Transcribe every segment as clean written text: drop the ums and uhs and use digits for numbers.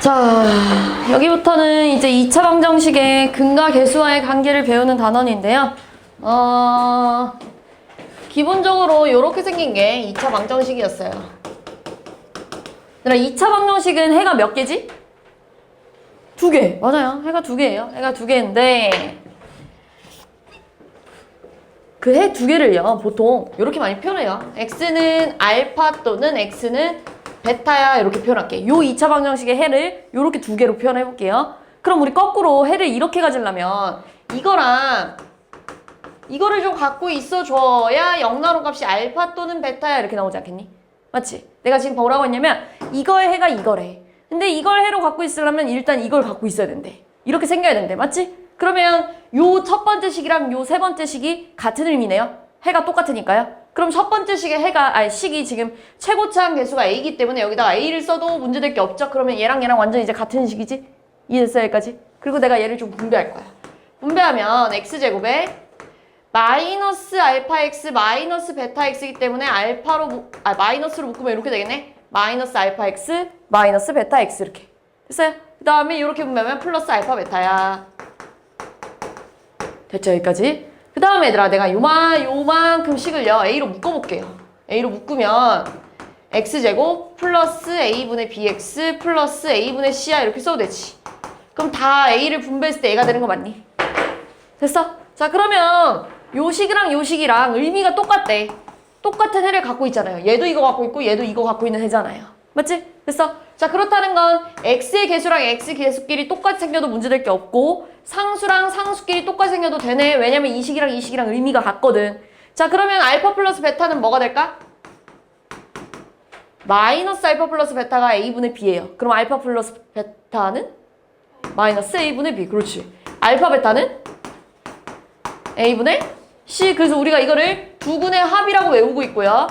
자, 여기부터는 이제 2차 방정식의 근과 계수와의 관계를 배우는 단원인데요. 기본적으로 이렇게 생긴 게 2차 방정식이었어요. 얘들아, 2차 방정식은 해가 몇 개지? 2개. 맞아요. 해가 2개예요. 해가 2개인데 그 해 2개를요, 보통 이렇게 많이 표현해요. x는 알파 또는 x는 베타야, 이렇게 표현할게. 요 2차 방정식의 해를 이렇게 2개로 표현해 볼게요. 그럼 우리 거꾸로 해를 이렇게 가지려면 이거랑 이거를 좀 갖고 있어줘야 영나로 값이 알파 또는 베타야, 이렇게 나오지 않겠니? 맞지? 내가 지금 뭐라고 했냐면 이거의 해가 이거래. 근데 이걸 해로 갖고 있으려면 일단 이걸 갖고 있어야 된대. 이렇게 생겨야 된대. 맞지? 그러면 요 첫 번째 식이랑 요 세 번째 식이 같은 의미네요. 해가 똑같으니까요. 그럼 첫 번째 식의 식이 지금 최고차항 개수가 a이기 때문에 여기다가 a를 써도 문제될 게 없죠. 그러면 얘랑 완전 이제 같은 식이지? 이해됐어요, 여기까지? 그리고 내가 얘를 좀 분배할 거야. 분배하면 x제곱에 마이너스 알파 x 마이너스 베타 x이기 때문에 마이너스로 묶으면 이렇게 되겠네. 마이너스 알파 x 마이너스 베타 x, 이렇게 됐어요? 그 다음에 이렇게 분배하면 플러스 알파 베타야. 됐죠, 여기까지? 그 다음에 얘들아, 내가 요만큼 식을요 a로 묶어볼게요. a로 묶으면 x제곱 플러스 a분의 bx 플러스 a분의 c야, 이렇게 써도 되지. 그럼 다 a를 분배했을 때 a가 되는 거 맞니? 됐어? 자, 그러면 요 식이랑 요 식이랑 의미가 똑같대. 똑같은 해를 갖고 있잖아요. 얘도 이거 갖고 있고 얘도 이거 갖고 있는 해잖아요. 맞지? 됐어? 자, 그렇다는 건 x의 개수랑 x 개수끼리 똑같이 생겨도 문제될 게 없고 상수랑 상수끼리 똑같이 생겨도 되네. 왜냐면 이 식이랑 이 식이랑 의미가 같거든. 자, 그러면 알파 플러스 베타는 뭐가 될까? 마이너스 알파 플러스 베타가 a분의 b예요. 그럼 알파 플러스 베타는 마이너스 a분의 b. 그렇지. 알파 베타는 a분의 c. 그래서 우리가 이거를 두근의 합이라고 외우고 있고요.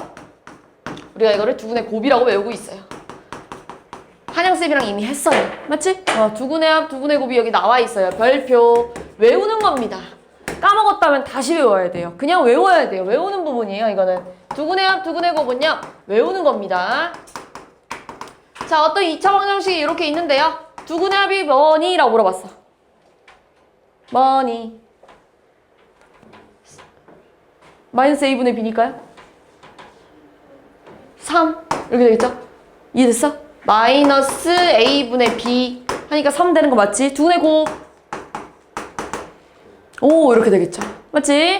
우리가 이거를 두근의 곱이라고 외우고 있어요. 한영쌤이랑 이미 했어요. 맞지? 두근의 합, 두근의 곱이 여기 나와 있어요. 별표. 외우는 겁니다. 까먹었다면 다시 외워야 돼요. 그냥 외워야 돼요. 외우는 부분이에요, 이거는. 두근의 합, 두근의 곱은요, 외우는 겁니다. 자, 어떤 2차 방정식이 이렇게 있는데요. 두근의 합이 뭐니? 라고 물어봤어. 뭐니? 마이너스 a분의 b니까요? 3 이렇게 되겠죠? 이해됐어? 마이너스 a분의 b 하니까 3 되는 거 맞지? 두근의 곱. 오, 이렇게 되겠죠? 맞지?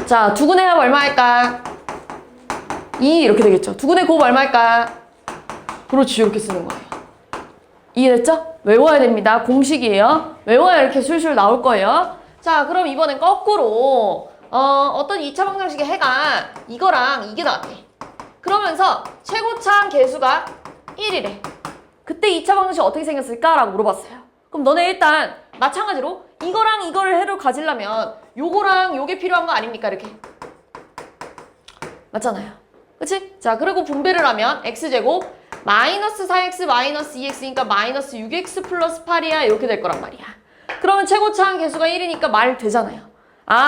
자, 두근의 합 얼마일까? 2 이렇게 되겠죠? 두근의 곱 얼마일까? 그렇지, 이렇게 쓰는 거예요. 이해됐죠? 외워야 됩니다. 공식이에요. 외워야 이렇게 술술 나올 거예요. 자, 그럼 이번엔 거꾸로 어떤 2차 방정식의 해가 이거랑 이게 나왔대. 그러면서 최고차항 개수가 1이래. 그때 2차 방정식 어떻게 생겼을까? 라고 물어봤어요. 그럼 너네 일단 마찬가지로 이거랑 이거를 해로 가지려면 요거랑 요게 필요한 거 아닙니까? 이렇게. 맞잖아요. 그치? 자, 그리고 분배를 하면 x제곱 마이너스 4x 마이너스 2x니까 마이너스 6x 플러스 8이야, 이렇게 될 거란 말이야. 그러면 최고차항 개수가 1이니까 말 되잖아요.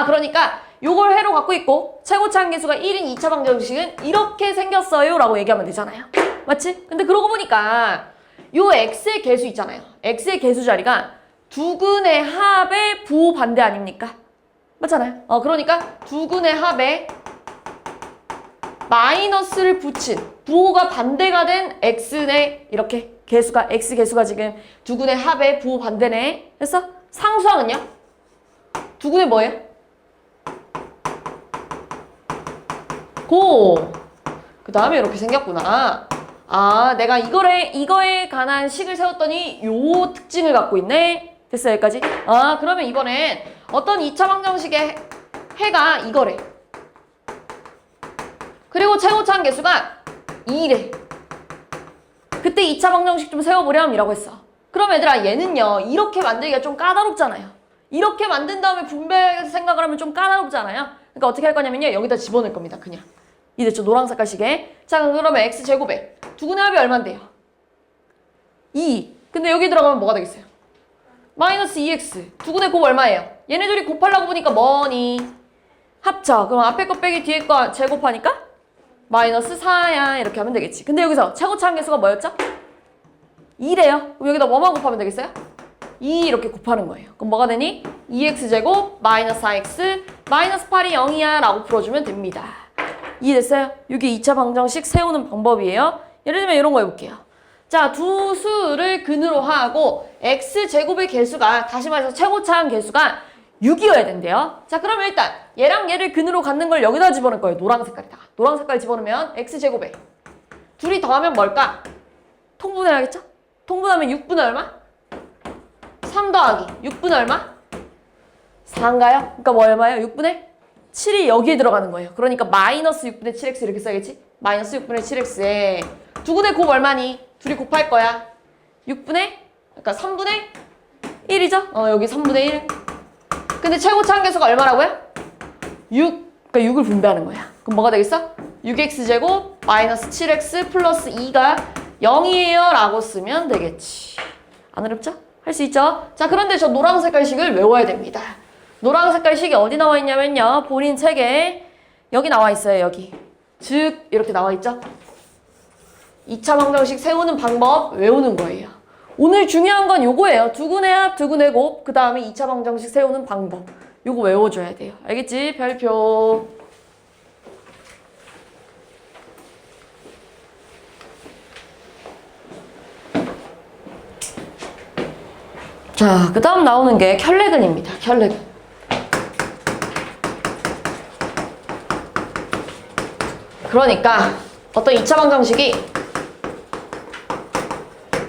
그러니까 요걸 해로 갖고 있고 최고차항 개수가 1인 2차 방정식은 이렇게 생겼어요 라고 얘기하면 되잖아요. 맞지? 근데 그러고 보니까 요 x의 개수 있잖아요. x의 개수 자리가 두근의 합의 부호 반대 아닙니까? 맞잖아요. 그러니까 두근의 합에 마이너스를 붙인 부호가 반대가 된 x의 이렇게 개수가 x 개수가 지금 두근의 합의 부호 반대네. 됐어? 상수항은요? 두근의 뭐예요? 고. 그 다음에 이렇게 생겼구나. 내가 이거에 관한 식을 세웠더니 요 특징을 갖고 있네. 됐어, 여기까지? 그러면 이번엔 어떤 2차 방정식의 해가 이거래. 그리고 최고차항 개수가 2래. 그때 2차 방정식 좀 세워보렴 이라고 했어. 그럼 얘들아, 얘는요 이렇게 만들기가 좀 까다롭잖아요. 이렇게 만든 다음에 분배해서 생각을 하면 좀 까다롭잖아요. 그러니까 어떻게 할 거냐면요, 여기다 집어넣을 겁니다. 그냥. 이해됐죠? 노란 색깔 시계. 자, 그러면 x제곱에 두근의 합이 얼만데요? 2. 근데 여기 들어가면 뭐가 되겠어요? 마이너스 2x. 두근의 곱 얼마예요? 얘네들이 곱하려고 보니까 뭐니? 합쳐. 그럼 앞에 거 빼기 뒤에 거 제곱하니까 마이너스 4야 이렇게 하면 되겠지. 근데 여기서 최고차 함계수가 뭐였죠? 2래요. 그럼 여기다 뭐만 곱하면 되겠어요? 2 이렇게 곱하는 거예요. 그럼 뭐가 되니? 2x제곱 마이너스 4x 마이너스 8이 0이야 라고 풀어주면 됩니다. 이해됐어요? 이게 2차 방정식 세우는 방법이에요. 예를 들면 이런 거 해볼게요. 자, 두 수를 근으로 하고 x제곱의 개수가, 다시 말해서 최고차함 개수가 6이어야 된대요. 자, 그러면 일단 얘랑 얘를 근으로 갖는 걸 여기다 집어넣을 거예요. 노란 색깔에다가. 노란 색깔 집어넣으면 x제곱에 둘이 더하면 뭘까? 통분해야겠죠? 통분하면 6분의 얼마? 3 더하기 6분의 얼마? 4인가요? 그러니까 뭐 얼마예요? 6분의 7이 여기에 들어가는 거예요. 그러니까 마이너스 6분의 7x 이렇게 써야겠지? 마이너스 6분의 7x에 두근의 곱 얼마니? 둘이 곱할 거야. 6분의, 그러니까 3분의 1이죠? 여기 3분의 1. 근데 최고차 함계수가 얼마라고요? 6, 그러니까 6을 분배하는 거야. 그럼 뭐가 되겠어? 6x제곱 마이너스 7x 플러스 2가 0이에요 라고 쓰면 되겠지. 안 어렵죠? 할 수 있죠? 자, 그런데 저 노란 색깔식을 외워야 됩니다. 노란 색깔식이 어디 나와 있냐면요. 본인 책에 여기 나와 있어요. 여기. 즉 이렇게 나와 있죠? 2차 방정식 세우는 방법 외우는 거예요. 오늘 중요한 건 요거예요. 두근의 합, 두근의 곱, 그 다음에 2차 방정식 세우는 방법. 요거 외워줘야 돼요. 알겠지? 별표. 자, 그 다음 나오는 게 켤레근입니다. 켤레근. 그러니까 어떤 2차 방정식이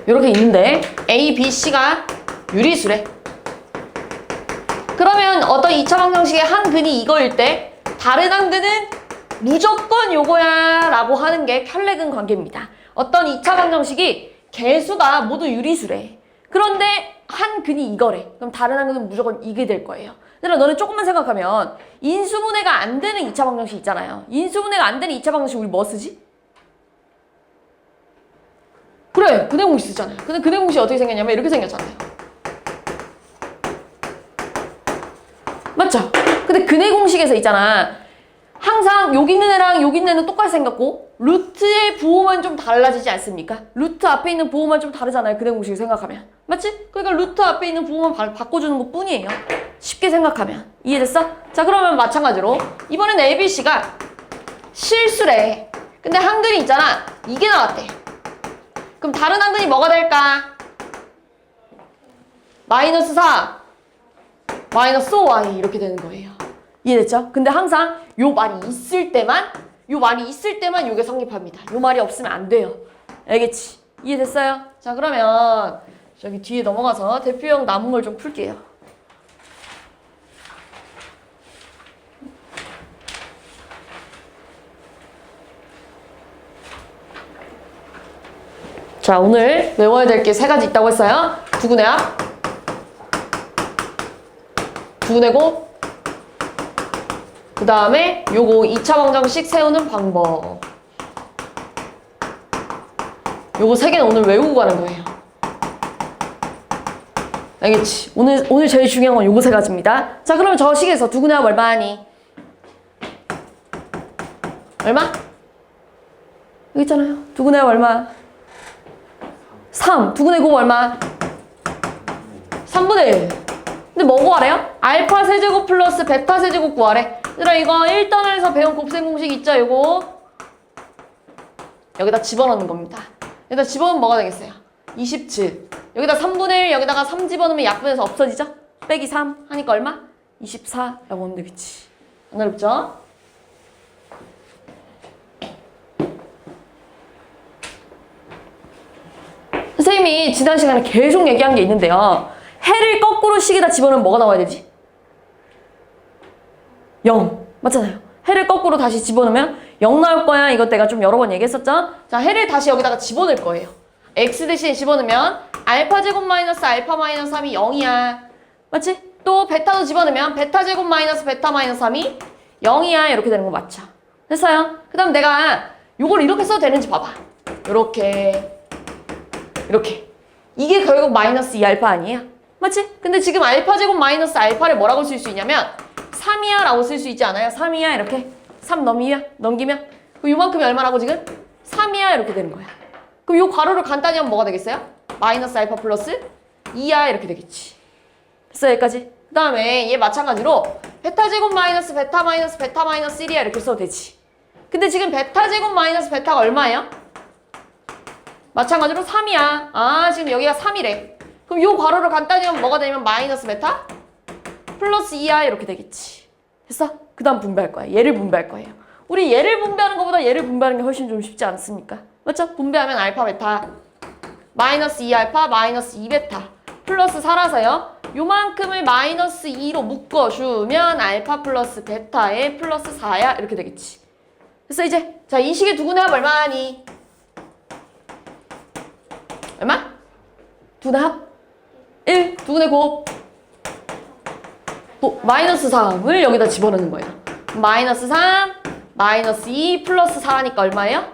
이렇게 있는데 A, B, C가 유리수래. 그러면 어떤 2차 방정식의 한 근이 이거일 때 다른 한 근은 무조건 요거야 라고 하는 게 켤레근 관계입니다. 어떤 2차 방정식이 개수가 모두 유리수래. 그런데 한 근이 이거래. 그럼 다른 한 근은 무조건 이게 될 거예요. 얘들아, 너네 조금만 생각하면 인수분해가 안 되는 2차 방정식 있잖아요. 인수분해가 안 되는 2차 방정식 우리 뭐 쓰지? 그래, 근해공식 쓰잖아요. 근데 근해공식이 어떻게 생겼냐면 이렇게 생겼잖아요. 맞죠? 근데 근해공식에서 있잖아. 항상 여기 있는 애랑 여기 있는 애는 똑같이 생겼고 루트의 부호만 좀 달라지지 않습니까? 루트 앞에 있는 부호만 좀 다르잖아요. 근해공식 생각하면. 맞지? 그러니까 루트 앞에 있는 부호만 바꿔주는 것 뿐이에요. 쉽게 생각하면. 이해됐어? 자, 그러면 마찬가지로 이번엔 ABC가 실수래. 근데 한근이 있잖아. 이게 나왔대. 그럼 다른 한근이 뭐가 될까? 마이너스 4, 마이너스 5y 이렇게 되는 거예요. 이해됐죠? 근데 항상 요 말이 있을 때만 요게 성립합니다. 요 말이 없으면 안 돼요. 알겠지? 이해됐어요? 자, 그러면 저기 뒤에 넘어가서 대표형 남은 걸 좀 풀게요. 자, 오늘 외워야 될 게 3가지 있다고 했어요. 두근의 합, 두근의 곱, 그 다음에 요거 2차 방정식 세우는 방법. 요거 3개는 오늘 외우고 가는 거예요. 알겠지? 오늘 제일 중요한 건 요거 3가지입니다. 자, 그러면 저 식에서 두근의 합 얼마니? 얼마? 여기 있잖아요. 두근의 합 얼마? 3. 두근의 곱 얼마? 3분의 1. 근데 뭐 구하래요? 알파 세제곱 플러스 베타 세제곱 구하래. 얘들아, 이거 1단원에서 배운 곱셈 공식 있죠? 이거 여기다 집어넣는 겁니다. 여기다 집어넣으면 뭐가 되겠어요? 27. 여기다 3분의 1, 여기다가 3 집어넣으면 약분해서 없어지죠? 빼기 3 하니까 얼마? 24라고 하면 되겠지. 안 어렵죠? 선생님이 지난 시간에 계속 얘기한 게 있는데요. 해를 거꾸로 식에다 집어넣으면 뭐가 나와야 되지? 0. 맞잖아요. 해를 거꾸로 다시 집어넣으면 0 나올 거야. 이것 내가 좀 여러 번 얘기했었죠? 자, 해를 다시 여기다가 집어넣을 거예요. x 대신에 집어넣으면 알파 제곱 마이너스 알파 마이너스 3이 0이야. 맞지? 또 베타도 집어넣으면 베타 제곱 마이너스 베타 마이너스 3이 0이야. 이렇게 되는 거 맞죠? 됐어요? 그 다음 내가 요걸 이렇게 써도 되는지 봐봐. 이렇게 이게 결국 마이너스 2알파 아니에요? 맞지? 근데 지금 알파 제곱 마이너스 알파를 뭐라고 쓸 수 있냐면 3이야 라고 쓸 수 있지 않아요? 3이야 이렇게 3 넘기면 그럼 요만큼이 얼마라고 지금? 3이야 이렇게 되는 거야. 그럼 요 괄호를 간단히 하면 뭐가 되겠어요? 마이너스 알파 플러스 2야 이렇게 되겠지. 됐어 여기까지. 그 다음에 얘 마찬가지로 베타 제곱 마이너스 베타 마이너스 베타 마이너스 1이야 이렇게 써도 되지. 근데 지금 베타 제곱 마이너스 베타가 얼마예요? 마찬가지로 3이야. 아 지금 여기가 3이래. 그럼 요 괄호를 간단히 하면 뭐가 되냐면 마이너스 베타 플러스 2야 이렇게 되겠지. 됐어? 그 다음 분배할 거야. 얘를 분배할 거예요. 우리 얘를 분배하는 것보다 얘를 분배하는 게 훨씬 좀 쉽지 않습니까? 맞죠? 분배하면 알파 베타 마이너스 2알파 마이너스 2베타 플러스 4라서요. 요만큼을 마이너스 2로 묶어주면 알파 플러스 베타의 플러스 4야 이렇게 되겠지. 됐어 이제. 자 이 식의 두분의 합 얼마니? 얼마? 두분의 합? 1. 두분의 곱 마이너스 3을 여기다 집어넣는 거예요. 마이너스 3 마이너스 2 플러스 4니까 얼마예요?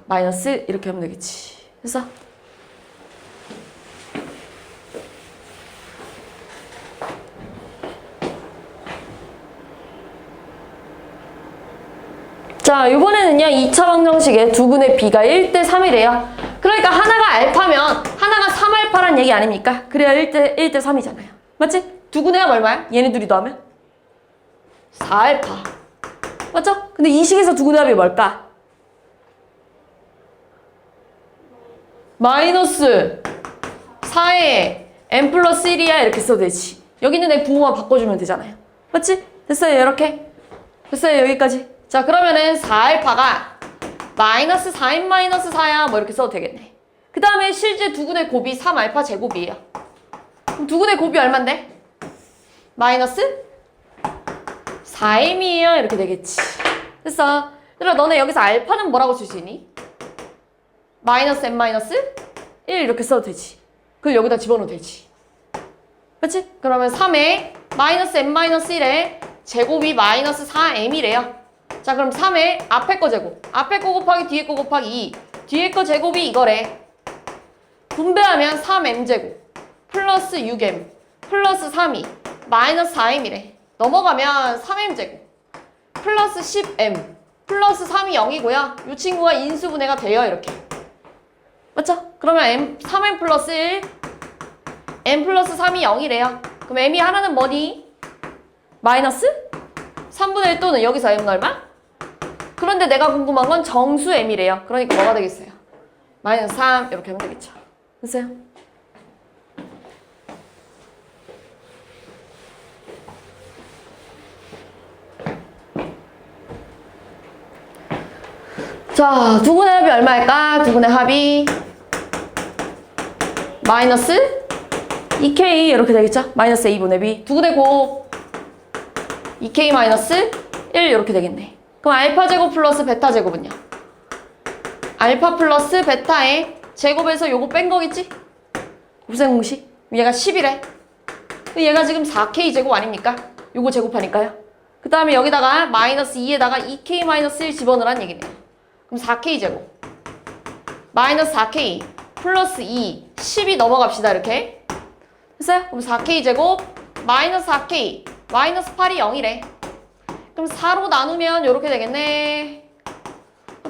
마이너스 이렇게 하면 되겠지. 됐어? 자, 이번에는요 2차 방정식의 두분의 b가 1대 3이래요. 그러니까 하나가 알파면 하나가 3알파란 얘기 아닙니까? 그래야 1대 3이잖아요. 맞지? 두분의 합 얼마야? 얘네 둘이 더하면? 4알파. 맞죠? 근데 이 식에서 두분의 합이 뭘까? 마이너스 4에 n 플러스 1이야 이렇게 써도 되지. 여기 있는 애 부호만 바꿔주면 되잖아요. 맞지? 됐어요 이렇게. 됐어요 여기까지. 자 그러면은 4알파가 마이너스 4n 마이너스 4야 뭐 이렇게 써도 되겠네. 그 다음에 실제 두근의 곱이 3알파 제곱이에요. 그럼 두근의 곱이 얼만데? 마이너스 4m이에요 이렇게 되겠지. 됐어. 그럼 너네 여기서 알파는 뭐라고 쓸 수 있니? 마이너스 n 마이너스 1 이렇게 써도 되지. 그걸 여기다 집어넣어도 되지. 그렇지? 그러면 3에 마이너스 n 마이너스 1에 제곱이 마이너스 4m이래요. 자 그럼 3에 앞에 거 제곱 앞에 거 곱하기 뒤에 거 곱하기 2 뒤에 거 제곱이 이거래. 분배하면 3m 제곱 플러스 6m 플러스 3이 마이너스 4m이래. 넘어가면 3m 제곱 플러스 10m 플러스 3이 0이고요. 이 친구가 인수분해가 돼요 이렇게. 맞죠? 그러면 3m 플러스 1 m 플러스 3이 0이래요. 그럼 m이 하나는 뭐니? 마이너스 3분의 1 또는 여기서 m은 얼마? 그런데 내가 궁금한 건 정수 m이래요. 그러니까 뭐가 되겠어요? 마이너스 3 이렇게 하면 되겠죠. 됐어요? 자, 두분의 합이 얼마일까? 두분의 합이 마이너스 2k 이렇게 되겠죠? 마이너스 a분의 b 두분의 곱 2k 마이너스 1 이렇게 되겠네. 그럼 알파 제곱 플러스 베타 제곱은요? 알파 플러스 베타의 제곱에서 요거 뺀 거겠지? 곱셈공식. 얘가 10이래. 얘가 지금 4k 제곱 아닙니까? 요거 제곱하니까요. 그 다음에 여기다가 마이너스 2에다가 2k 마이너스 1 집어넣으란 얘기네요. 그럼 4k 제곱 마이너스 4k 플러스 2 10이 넘어갑시다 이렇게. 됐어요? 그럼 4k 제곱 마이너스 4k 마이너스 8이 0이래. 그럼 4로 나누면 이렇게 되겠네.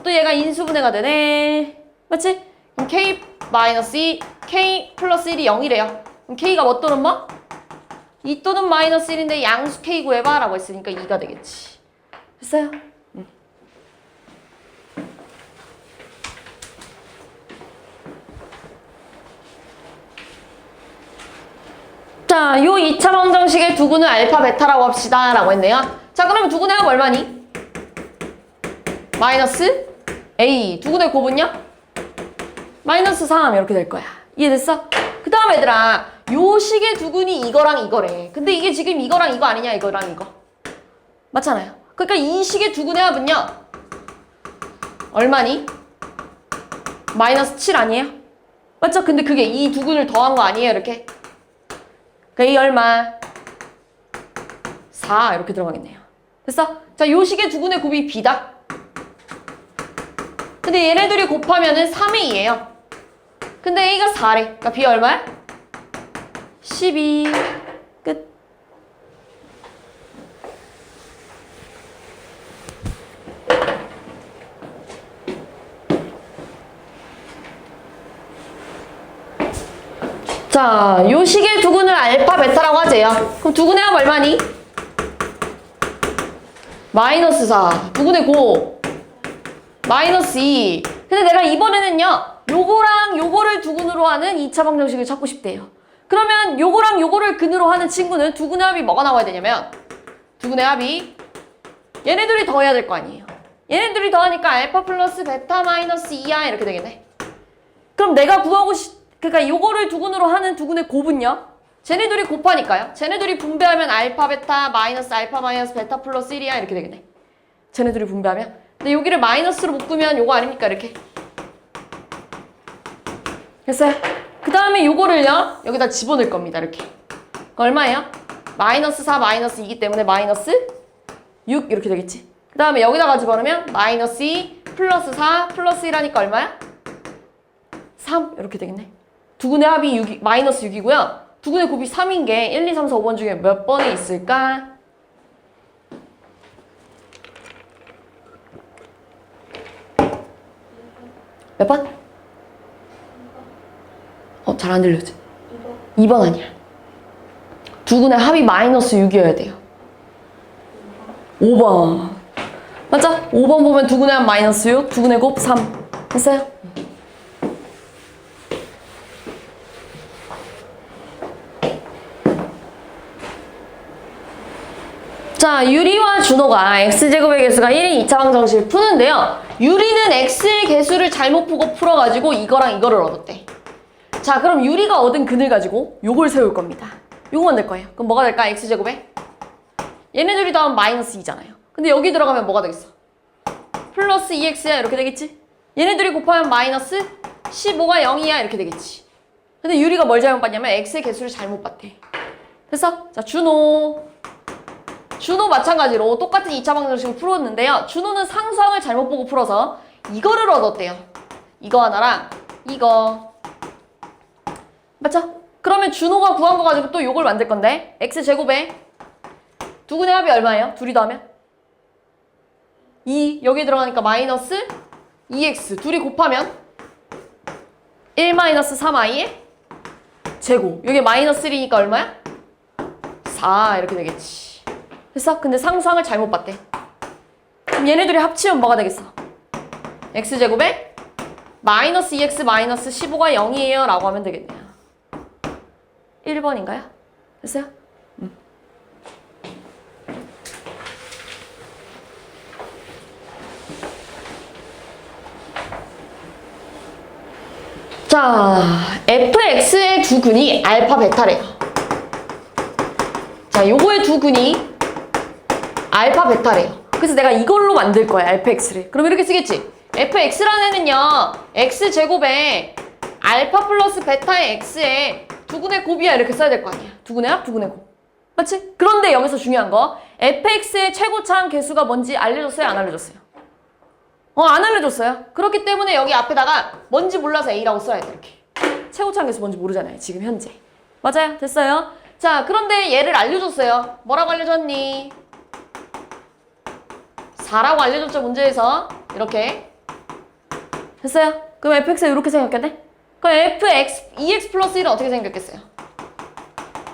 또 얘가 인수분해가 되네. 맞지? 그럼 k 마이너스 2 k 플러스 1이 0이래요. 그럼 k가 뭐 또는 뭐? 2 또는 마이너스 1인데 양수 k 구해봐 라고 했으니까 2가 되겠지. 됐어요? 자, 요 2차 방정식의 두근은 알파 베타라고 합시다 라고 했네요. 자, 그러면 두근의 합 얼마니? 마이너스 a 두근의 곱은요? 마이너스 3 이렇게 될 거야. 이해됐어? 그 다음 얘들아 요 식의 두근이 이거랑 이거래. 근데 이게 지금 이거랑 이거 아니냐 이거랑 이거 맞잖아요. 그러니까 이 식의 두근의 합은요 얼마니? 마이너스 7 아니에요? 맞죠? 근데 그게 이 두근을 더한 거 아니에요 이렇게? 그러니까 이 얼마? 4 이렇게 들어가겠네요. 됐어? 자, 요 식의 두근의 곱이 b다. 근데 얘네들이 곱하면은 3의 2예요. 근데 a가 4래. 그러니까 b 얼마야? 12. 끝. 자, 요 식의 두근을 알파, 베타라고 하재요. 그럼 두근의 합 얼마니? 마이너스 4. 두근의 곱. 마이너스 2. 근데 내가 이번에는요, 요거랑 요거를 두근으로 하는 2차 방정식을 찾고 싶대요. 그러면 요거랑 요거를 근으로 하는 친구는 두근의 합이 뭐가 나와야 되냐면, 두근의 합이 얘네들이 더해야 될 거 아니에요. 얘네들이 더하니까 알파 플러스 베타 마이너스 2야 이렇게 되겠네. 그럼 내가 구하고 그러니까 요거를 두근으로 하는 두근의 곱은요, 쟤네들이 곱하니까요. 쟤네들이 분배하면 알파 베타 마이너스 베타 플러스 1이야 이렇게 되겠네. 쟤네들이 분배하면. 근데 여기를 마이너스로 묶으면 요거 아닙니까 이렇게. 됐어요? 그 다음에 요거를요 여기다 집어넣을 겁니다 이렇게. 얼마예요? 마이너스 4 마이너스 2기 때문에 마이너스 6 이렇게 되겠지. 그 다음에 여기다가 집어넣으면 마이너스 2 플러스 4 플러스 1하니까 얼마야? 3 이렇게 되겠네. 두근의 합이 6, 마이너스 6이고요. 두근의 곱이 3인 게 1, 2, 3, 4, 5번 중에 몇 번이 있을까? 몇 번? 잘 안 들려지? 2번 아니야. 두근의 합이 마이너스 6이어야 돼요. 5번. 맞죠? 5번 보면 두근의 합 마이너스 6, 두근의 곱 3. 됐어요? 자, 유리와 준호가 x제곱의 개수가 1인 2차 방정식을 푸는데요. 유리는 x의 개수를 잘못 보고 풀어가지고 이거랑 이거를 얻었대. 자, 그럼 유리가 얻은 근을 가지고 요걸 세울 겁니다. 요거 만들 거예요. 그럼 뭐가 될까? x제곱에? 얘네들이 더하면 마이너스 2잖아요. 근데 여기 들어가면 뭐가 되겠어? 플러스 2x야 이렇게 되겠지? 얘네들이 곱하면 마이너스 15가 0이야 이렇게 되겠지. 근데 유리가 뭘 잘못 봤냐면 x의 개수를 잘못 봤대. 됐어? 자, 준호 마찬가지로 똑같은 2차 방정식을 풀었는데요. 준호는 상수항을 잘못 보고 풀어서 이거를 얻었대요. 이거 하나랑 이거. 맞죠? 그러면 준호가 구한 거 가지고 또 요걸 만들 건데 x제곱에 두근의 합이 얼마예요? 둘이 더하면? 2 여기 들어가니까 마이너스 2x 둘이 곱하면 1 마이너스 3i의 제곱. 이게 마이너스 1이니까 얼마야? 4 이렇게 되겠지. 됐어? 근데 상수항을 잘못 봤대. 그럼 얘네들이 합치면 뭐가 되겠어? x제곱에 마이너스 2x 마이너스 15가 0이에요 라고 하면 되겠네요. 1번인가요? 됐어요? 자, fx의 두 근이 알파 베타래요. 자, 요거의 두 근이 알파 베타래요. 그래서 내가 이걸로 만들 거야, 알파 x를. 그럼 이렇게 쓰겠지? fx라는 애는요, x제곱에 알파 플러스 베타의 x에 두근의 곱이야 이렇게 써야 될 거 아니야. 두근의 합, 두근의 곱. 맞지? 그런데 여기서 중요한 거, fx의 최고차항 개수가 뭔지 알려줬어요, 안 알려줬어요? 안 알려줬어요. 그렇기 때문에 여기 앞에다가 뭔지 몰라서 a라고 써야 돼, 이렇게. 최고차항 개수 뭔지 모르잖아요, 지금 현재. 맞아요? 됐어요? 자, 그런데 얘를 알려줬어요. 뭐라고 알려줬니? 4라고 알려줬죠, 문제에서. 이렇게. 됐어요? 그럼 fx가 이렇게 생겼겠네? 그럼 fx, 2x 플러스 1은 어떻게 생겼겠어요?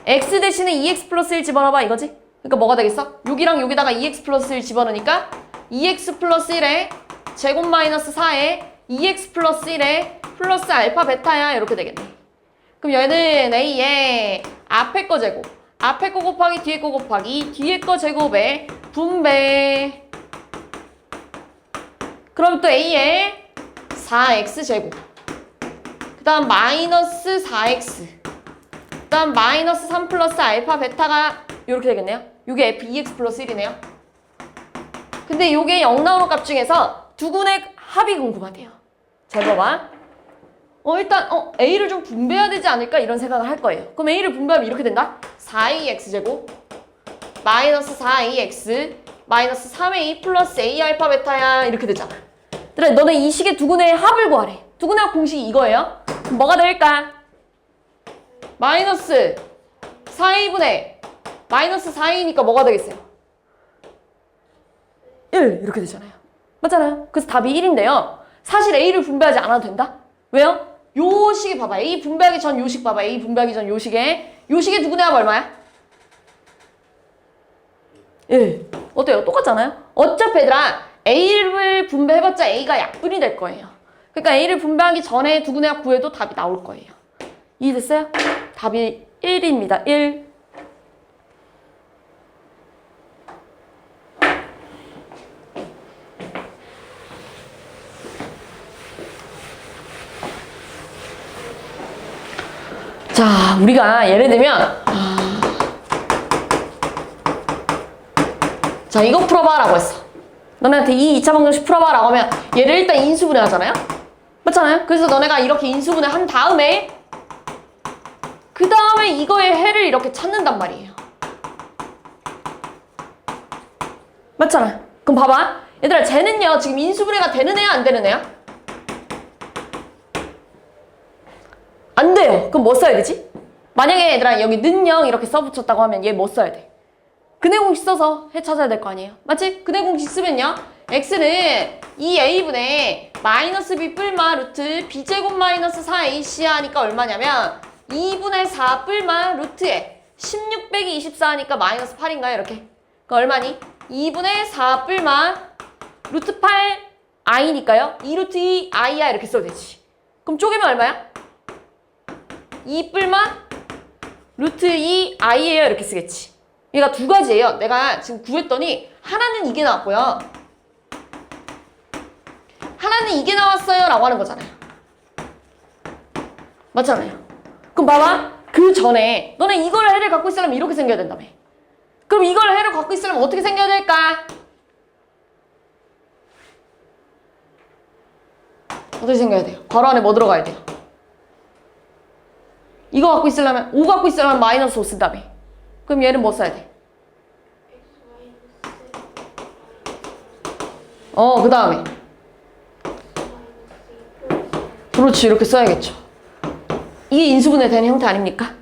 x 대신에 2x 플러스 1 집어넣어봐, 이거지? 그러니까 뭐가 되겠어? 여기랑 여기다가 2x 플러스 1 집어넣으니까 2x 플러스 1에 제곱 마이너스 4에 2x 플러스 1에 플러스 알파 베타야 이렇게 되겠네. 그럼 얘는 a에 앞에 거 제곱, 앞에 거 곱하기 뒤에 거 곱하기 뒤에 거 제곱에 분배. 그럼 또 a에 4x 제곱, 그 다음 마이너스 4x, 그 다음 마이너스 3 플러스 알파 베타가 이렇게 되겠네요. 요게 f 2x 플러스 1이네요. 근데 요게 0 나오는 값 중에서 두근의 합이 궁금하대요. 잘 봐봐. 일단 a를 좀 분배해야 되지 않을까 이런 생각을 할 거예요. 그럼 a를 분배하면 이렇게 된다. 4ax제곱 마이너스 4ax 마이너스 3a 플러스 a 알파 베타야 이렇게 되잖아. 그래, 너네 이 식의 두근의 합을 구하래. 두근의 합 공식이 이거예요. 그럼 뭐가 될까? 마이너스 4a분의 마이너스 4a니까 뭐가 되겠어요? 1 이렇게 되잖아요. 맞잖아요. 그래서 답이 1인데요. 사실 a를 분배하지 않아도 된다. 왜요? 요식에 봐봐. A 분배하기 전 요식 봐봐. A 분배하기 전 요식에. 요식에 두근의 합 얼마야? 1. 어때요? 똑같잖아요? 어차피 얘들아 A를 분배해봤자 A가 약분이 될 거예요. 그러니까 A를 분배하기 전에 두근의 합 구해도 답이 나올 거예요. 이해됐어요? 답이 1입니다. 1. 자, 우리가 예를 들면 자, 이거 풀어봐 라고 했어. 너네한테 이 2차 방정식 풀어봐 라고 하면 얘를 일단 인수분해 하잖아요? 맞잖아요? 그래서 너네가 이렇게 인수분해 한 다음에 그 다음에 이거의 해를 이렇게 찾는단 말이에요. 맞잖아요? 그럼 봐봐. 얘들아 쟤는요 지금 인수분해가 되는 애야 안 되는 애야? 안 돼요. 그럼 뭐 써야 되지? 만약에 얘들아 여기 는영 이렇게 써붙였다고 하면 얘 뭐 써야 돼? 근해 공식 써서 해 찾아야 될 거 아니에요? 맞지? 근해 공식 쓰면요 x는 2a분의 마이너스 b 뿔마 루트 b제곱 마이너스 4ac 하니까 얼마냐면 2분의 4 뿔마 루트에 16 빼기 24 하니까 마이너스 8인가요? 이렇게. 그 얼마니? 2분의 4 뿔마 루트 8 i니까요. 2 루트 2 i야 이렇게 써도 되지. 그럼 쪼개면 얼마야? 2 뿔마 루트 2 i예요 이렇게 쓰겠지. 얘가 두 가지예요. 내가 지금 구했더니 하나는 이게 나왔고요. 하나는 이게 나왔어요 라고 하는 거잖아요. 맞잖아요. 그럼 봐봐. 그 전에 너네 이걸 해를 갖고 있으려면 이렇게 생겨야 된다며. 그럼 이걸 해를 갖고 있으려면 어떻게 생겨야 될까? 어떻게 생겨야 돼요? 괄호 안에 뭐 들어가야 돼요? 이거 갖고 있으려면 5 갖고 있으려면 마이너스 5 쓴다며. 그럼 얘는 뭐 써야 돼? 그 다음에 그렇지 이렇게 써야겠죠. 이게 인수분해 되는 형태 아닙니까?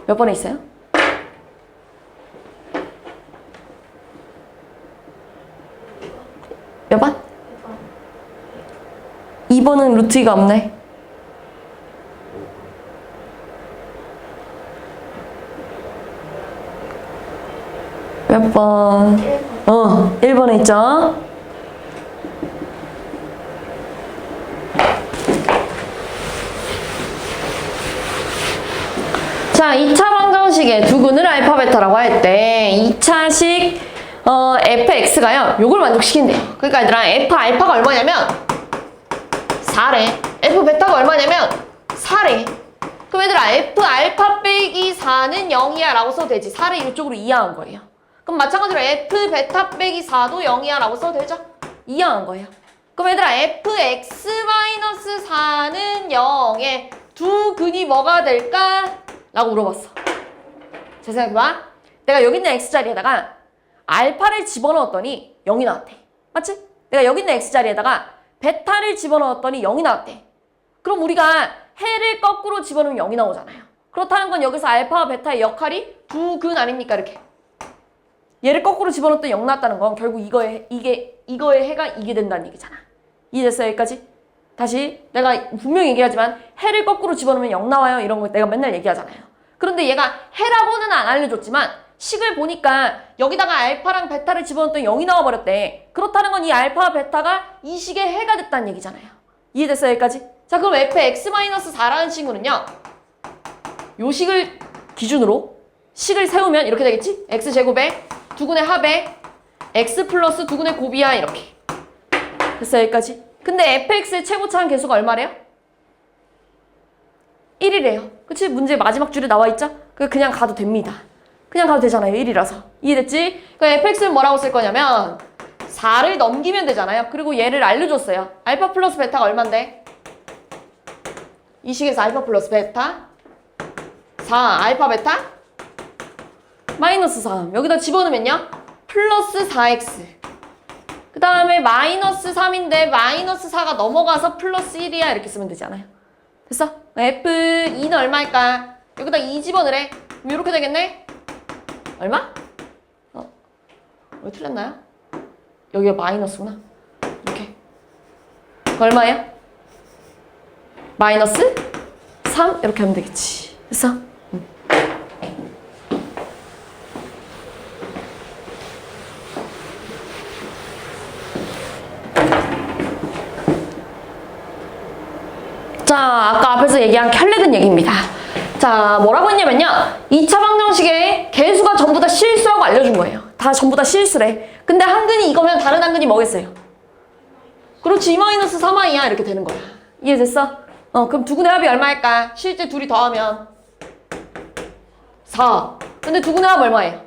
몇 번에 있어요? 몇 번? 2번은 루트 2가 없네. 몇 번? 1번에 있죠? 자, 2차 방정식의 두근을 알파 베타라고 할 때 2차식 fx가요. 요걸 만족시킨대요. 그러니까 얘들아 f 알파가 얼마냐면 4래. f 베타가 얼마냐면 4래. 그럼 얘들아 f 알파 빼기 4는 0이야 라고 써도 되지. 4를 이쪽으로 이항한 거예요. 그럼 마찬가지로 f 베타 빼기 4도 0이야 라고 써도 되죠? 이항한 거예요. 그럼 얘들아 fx 마이너스 4는 0에 두 근이 뭐가 될까? 라고 물어봤어. 잘 생각해봐. 내가 여기 있는 x자리에다가 알파를 집어넣었더니 0이 나왔대. 맞지? 내가 여기 있는 x자리에다가 베타를 집어넣었더니 0이 나왔대. 그럼 우리가 해를 거꾸로 집어넣으면 0이 나오잖아요. 그렇다는 건 여기서 알파와 베타의 역할이 두 근 아닙니까? 이렇게. 얘를 거꾸로 집어넣었더니 0 나왔다는 건 결국 이거의 해가 이게 된다는 얘기잖아. 이해됐어요? 여기까지? 다시 내가 분명히 얘기하지만 해를 거꾸로 집어넣으면 0 나와요. 이런 거 내가 맨날 얘기하잖아요. 그런데 얘가 해라고는 안 알려줬지만 식을 보니까 여기다가 알파랑 베타를 집어넣었더니 0이 나와버렸대. 그렇다는 건 이 알파와 베타가 이 식의 해가 됐다는 얘기잖아요. 이해됐어요? 여기까지? 자, 그럼 fx-4라는 친구는요. 요 식을 기준으로 식을 세우면 이렇게 되겠지? x제곱에 두근의 합에 x 플러스 두근의 곱이야 이렇게. 됐어요? 여기까지? 근데 fx의 최고차항 계수가 얼마래요? 1이래요. 그치? 문제 마지막 줄에 나와있죠? 그냥 가도 됩니다. 그냥 가도 되잖아요. 1이라서. 이해됐지? 그럼 fx는 뭐라고 쓸 거냐면 4를 넘기면 되잖아요. 그리고 얘를 알려줬어요. 알파 플러스 베타가 얼만데? 이 식에서 알파 플러스 베타 4 알파 베타 마이너스 3 여기다 집어넣으면요 플러스 4x 그 다음에 마이너스 3인데 마이너스 4가 넘어가서 플러스 1이야 이렇게 쓰면 되잖아요. 됐어? f2는 얼마일까? 여기다 2 집어넣으래. 그럼 이렇게 되겠네? 얼마? 왜 틀렸나요? 여기가 마이너스구나. 이렇게. 얼마예요? 마이너스 3 이렇게 하면 되겠지. 됐어? 자, 아까 앞에서 얘기한 켤레근 얘기입니다. 자, 뭐라고 했냐면요. 2차 방정식에 개수가 전부 다 실수라고 알려준 거예요. 다 전부 다 실수래. 근데 한근이 이거면 다른 한근이 뭐겠어요? 그렇지, 2-3i야 이렇게 되는 거야. 이해됐어? 그럼 두근의 합이 얼마일까? 실제 둘이 더하면 4. 근데 두근의 합 얼마예요?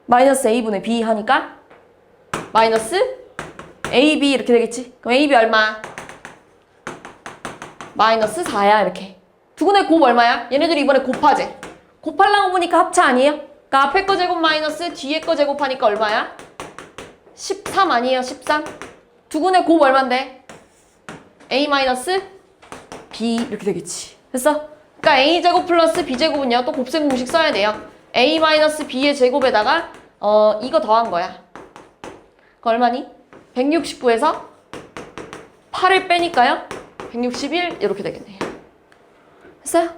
마이너스 a분의 b 하니까 마이너스 ab 이렇게 되겠지? 그럼 ab 얼마? 마이너스 4야 이렇게. 두근의 곱 얼마야? 얘네들이 이번에 곱하지? 곱하려고 보니까 합차 아니에요? 그러니까 앞에 거 제곱 마이너스 뒤에 거 제곱하니까 얼마야? 13 아니에요? 13? 두근의 곱 얼만데? a 마이너스 b 이렇게 되겠지. 됐어? 그러니까 a제곱 플러스 b제곱은요 또 곱셈 공식 써야 돼요. a 마이너스 b의 제곱에다가 이거 더한 거야. 그 얼마니? 169에서 8을 빼니까요 161 이렇게 되겠네요. 됐어요?